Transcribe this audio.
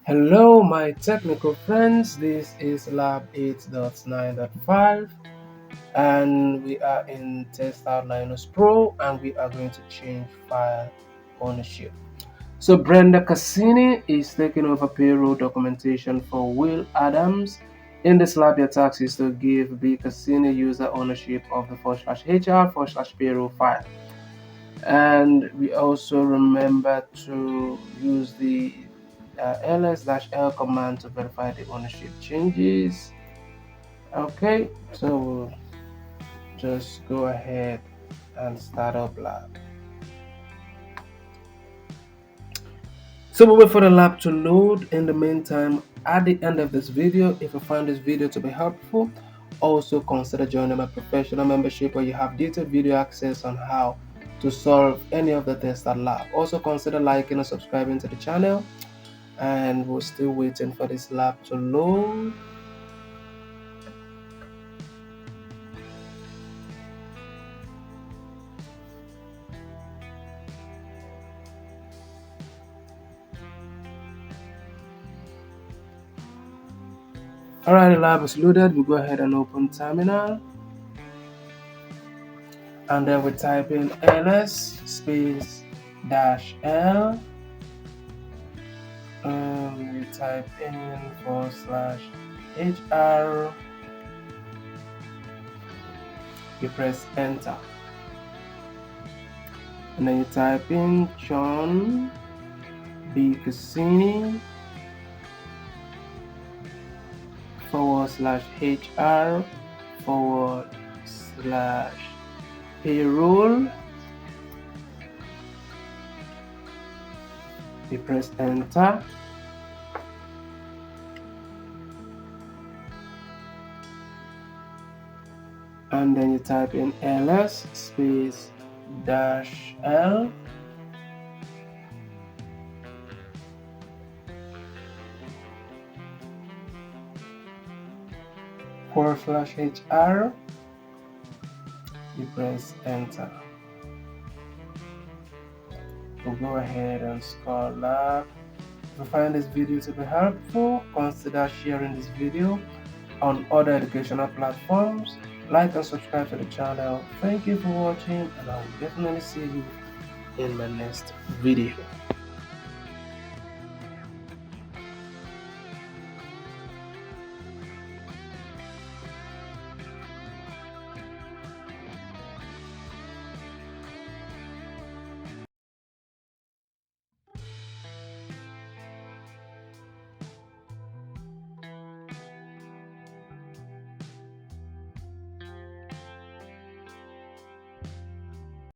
Hello, my technical friends. This is Lab 8.9.5, and we are in TestOut Linux Pro, and we are going to change file ownership. So, Brenda Cassini is taking over payroll documentation for Will Adams. In this lab, your task is to give B. Cassini user ownership of the /HR/payroll file. And we also remember to use the ls-l command to verify the ownership changes. Okay, so we'll just go ahead and start up lab. So we'll wait for the lab to load. In the meantime, at the end of this video, if you find this video to be helpful, also consider joining my professional membership where you have detailed video access on how to solve any of the tests at lab. Also consider liking and subscribing to the channel, and we're still waiting for this lab to load. Alright, the lab is loaded. We go ahead and open terminal, and then we type in ls space -l, and we type in /HR. You press enter, and then you type in John B. Cassini /HR/payroll. You press enter, and then you type in ls space -l, /HR. You press enter. We'll go ahead and score lab. If you find this video to be helpful, consider sharing this video on other educational platforms. Like and subscribe to the channel. Thank you for watching, and I will definitely see you in my next video.